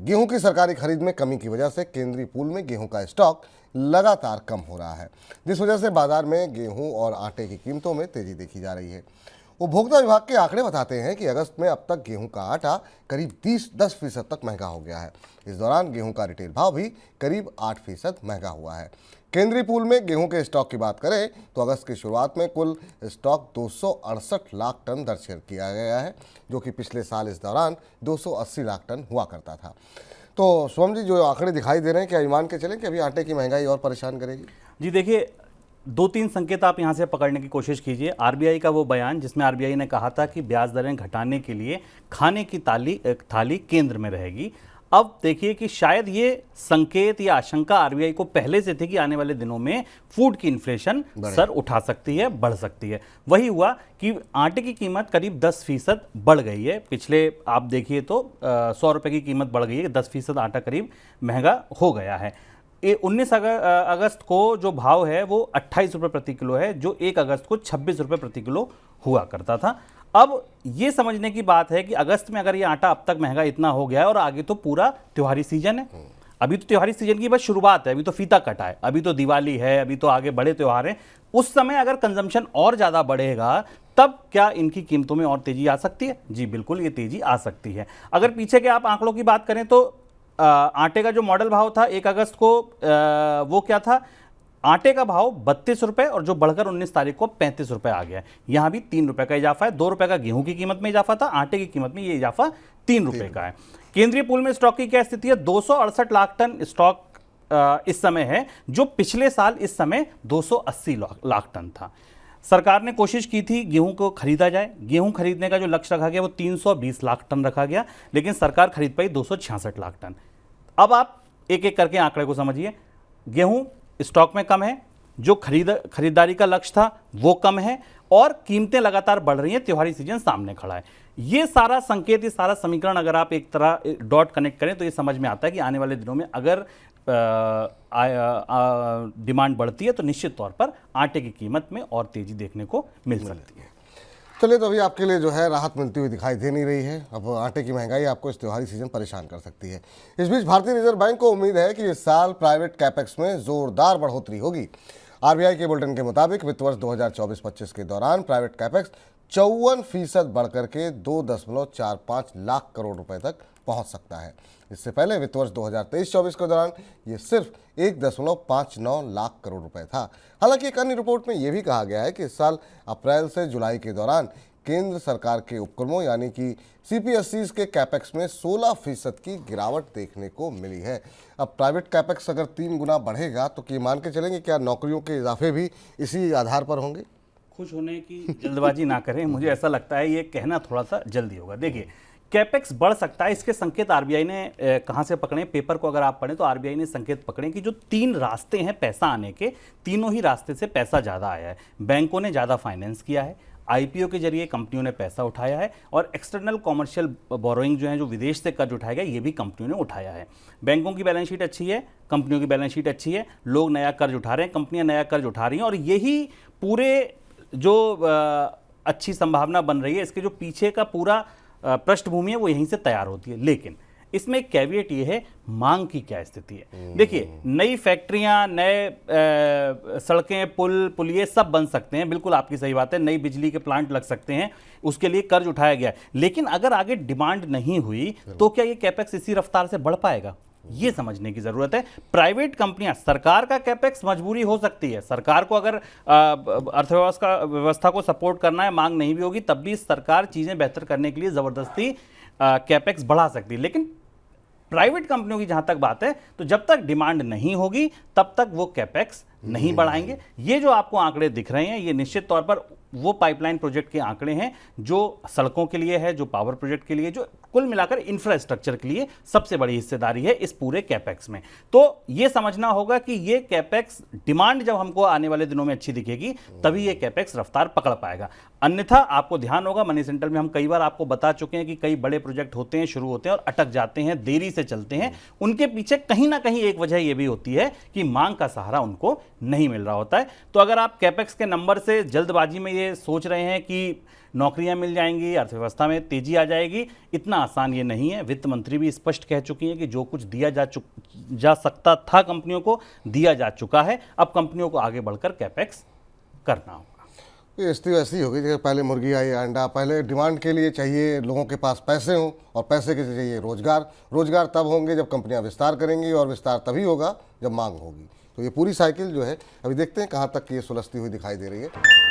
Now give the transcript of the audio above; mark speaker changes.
Speaker 1: गेहूं की सरकारी खरीद में कमी की वजह से केंद्रीय पूल में गेहूं का स्टॉक लगातार कम हो रहा है, जिस वजह से बाजार में गेहूं और आटे की कीमतों में तेजी देखी जा रही है। उपभोक्ता विभाग के आंकड़े बताते हैं कि अगस्त में अब तक गेहूं का आटा करीब 10% तक महंगा हो गया है। इस दौरान गेहूं का रिटेल भाव भी करीब 8% महंगा हुआ है। केंद्रीय पूल में गेहूं के स्टॉक की बात करें तो अगस्त की शुरुआत में कुल स्टॉक 268 लाख टन दर्ज किया गया है, जो कि पिछले साल इस दौरान 280 लाख टन हुआ करता था। तो शुभम जी, जो आंकड़े दिखाई दे रहे हैं, क्या ईमान के चलें कि अभी आटे की महंगाई और परेशान करेगी?
Speaker 2: जी देखिए, 2-3 संकेत आप यहाँ से पकड़ने की कोशिश कीजिए। आरबीआई का वो बयान जिसमें आरबीआई ने कहा था कि ब्याज दरें घटाने के लिए खाने की थाली केंद्र में रहेगी। अब देखिए कि शायद ये संकेत या आशंका आरबीआई को पहले से थी कि आने वाले दिनों में फूड की इन्फ्लेशन सर उठा सकती है, बढ़ सकती है। वही हुआ कि आटे की कीमत करीब 10% बढ़ गई है। पिछले आप देखिए तो 100 रुपये की कीमत बढ़ गई है, 10% आटा करीब महंगा हो गया है। 19 अगस्त को जो भाव है वो 28 रुपये प्रति किलो है, जो 1 अगस्त को 26 रुपये प्रति किलो हुआ करता था। अब ये समझने की बात है कि अगस्त में अगर ये आटा अब तक महंगा इतना हो गया है और आगे तो पूरा त्योहारी सीजन है, अभी तो त्योहारी सीजन की बस शुरुआत है, अभी तो फीता कटा है, अभी तो दिवाली है, अभी तो आगे बड़े त्योहार हैं। उस समय अगर कंजम्पशन और ज़्यादा बढ़ेगा तब क्या इनकी कीमतों में और तेजी आ सकती है? जी बिल्कुल, ये तेजी आ सकती है। अगर पीछे के आप आंकड़ों की बात करें तो आटे का जो मॉडल भाव था 1 अगस्त को वो क्या था? आटे का भाव 32 रुपये और जो बढ़कर 19 तारीख को 35 रुपये आ गया है। यहाँ भी 3 रुपये का इजाफा है। 2 रुपये का गेहूं की कीमत में इजाफा था, आटे की कीमत में ये इजाफा 3 रुपये का है। केंद्रीय पूल में स्टॉक की क्या स्थिति है? 268 लाख टन स्टॉक इस समय है, जो पिछले साल इस समय 280 लाख टन था। सरकार ने कोशिश की थी गेहूं को खरीदा जाए। गेहूं खरीदने का जो लक्ष्य रखा गया वो 320 लाख टन रखा गया, लेकिन सरकार खरीद पाई 266 लाख टन। अब आप एक एक करके आंकड़े को समझिए। गेहूं स्टॉक में कम है, जो खरीदारी का लक्ष्य था वो कम है, और कीमतें लगातार बढ़ रही हैं, त्योहारी सीजन सामने खड़ा है। ये सारा संकेत, ये सारा समीकरण अगर आप एक तरह डॉट कनेक्ट करें तो ये समझ में आता है कि आने वाले दिनों में अगर डिमांड बढ़ती है तो निश्चित तौर पर आटे की कीमत में और तेजी देखने को मिल सकती है।
Speaker 1: चलिए, तो अभी आपके लिए जो है राहत मिलती हुई दिखाई दे नहीं रही है। अब आटे की महंगाई आपको इस त्योहारी सीजन परेशान कर सकती है। इस बीच भारतीय रिजर्व बैंक को उम्मीद है कि इस साल प्राइवेट कैपेक्स में जोरदार बढ़ोतरी होगी। आरबीआई के बुलेटिन के मुताबिक वित्त वर्ष 2024-25 के दौरान प्राइवेट कैपेक्स 54% बढ़कर के 2.45 लाख करोड़ रुपए तक पहुंच सकता है। इससे पहले वित्त वर्ष 2023-24 के दौरान ये सिर्फ 1.59 लाख करोड़ रुपए था। हालांकि एक अन्य रिपोर्ट में यह भी कहा गया है कि इस साल अप्रैल से जुलाई के दौरान केंद्र सरकार के उपक्रमों यानी कि सीपीएससीज के कैपेक्स में 16% की गिरावट देखने को मिली है। अब प्राइवेट कैपेक्स अगर 3 गुना बढ़ेगा तो ये मान के चलेंगे क्या नौकरियों के इजाफे भी इसी आधार पर होंगे?
Speaker 2: खुश होने की जल्दबाजी ना करें, मुझे ऐसा लगता है ये कहना थोड़ा सा जल्दी होगा। देखिए, कैपेक्स बढ़ सकता है, इसके संकेत आरबीआई ने कहाँ से पकड़े? पेपर को अगर आप पढ़ें तो आरबीआई ने संकेत पकड़े कि जो 3 रास्ते हैं पैसा आने के, तीनों ही रास्ते से पैसा ज़्यादा आया है। बैंकों ने ज़्यादा फाइनेंस किया है, आईपीओ के जरिए कंपनियों ने पैसा उठाया है, और एक्सटर्नल कॉमर्शियल बोरोइंग जो है, जो विदेश से कर्ज उठाया गया, ये भी कंपनियों ने उठाया है। बैंकों की बैलेंस शीट अच्छी है, कंपनियों की बैलेंस शीट अच्छी है, लोग नया कर्ज उठा रहे हैं, कंपनियां नया कर्ज उठा रही हैं, और यही पूरे जो अच्छी संभावना बन रही है, इसके जो पीछे का पूरा पृष्ठभूमि है वो यहीं से तैयार होती है। लेकिन इसमें एक कैविएट ये है, मांग की क्या स्थिति है। देखिए, नई फैक्ट्रियां, नए सड़कें, पुलिये सब बन सकते हैं, बिल्कुल आपकी सही बात है, नई बिजली के प्लांट लग सकते हैं, उसके लिए कर्ज उठाया गया है। लेकिन अगर आगे डिमांड नहीं हुई तो क्या ये कैपेक्स इसी रफ्तार से बढ़ पाएगा? ये समझने की जरूरत है। प्राइवेट कंपनियां, सरकार का कैपेक्स मजबूरी हो सकती है, सरकार को अगर अर्थव्यवस्था को सपोर्ट करना है, मांग नहीं भी होगी तब भी सरकार चीजें बेहतर करने के लिए जबरदस्ती कैपेक्स बढ़ा सकती है। लेकिन प्राइवेट कंपनियों की जहां तक बात है तो जब तक डिमांड नहीं होगी तब तक वो कैपेक्स नहीं बढ़ाएंगे। ये जो आपको आंकड़े दिख रहे हैं ये निश्चित तौर पर वो पाइपलाइन प्रोजेक्ट के आंकड़े हैं जो सड़कों के लिए है, जो पावर प्रोजेक्ट के लिए, जो कुल मिलाकर इंफ्रास्ट्रक्चर के लिए सबसे बड़ी हिस्सेदारी है इस पूरे कैपेक्स में। तो ये समझना होगा कि ये कैपेक्स डिमांड जब हमको आने वाले दिनों में अच्छी दिखेगी तभी ये कैपेक्स रफ्तार पकड़ पाएगा। अन्यथा आपको ध्यान होगा, मनी सेंटर में हम कई बार आपको बता चुके हैं कि कई बड़े प्रोजेक्ट होते हैं, शुरू होते हैं और अटक जाते हैं, देरी से चलते हैं। उनके पीछे कहीं ना कहीं एक वजह यह भी होती है कि मांग का सहारा उनको नहीं मिल रहा होता है। तो अगर आप कैपेक्स के नंबर से जल्दबाजी में ये सोच रहे हैं कि नौकरियां मिल जाएंगी, अर्थव्यवस्था में तेजी आ जाएगी, इतना आसान ये नहीं है। वित्त मंत्री भी स्पष्ट कह चुकी हैं कि जो कुछ दिया जा सकता था कंपनियों को, दिया जा चुका है। अब कंपनियों को आगे बढ़कर कैपेक्स करना होगा।
Speaker 1: ये स्थिति ऐसी हो गई जैसे पहले मुर्गी आई अंडा, पहले डिमांड के लिए चाहिए लोगों के पास पैसे हों और पैसे के लिए चाहिए रोजगार। रोजगार तब होंगे जब कंपनियां विस्तार करेंगी और विस्तार तभी होगा जब मांग होगी। तो ये पूरी साइकिल जो है अभी देखते हैं कहाँ तक ये सुलझती हुई दिखाई दे रही है।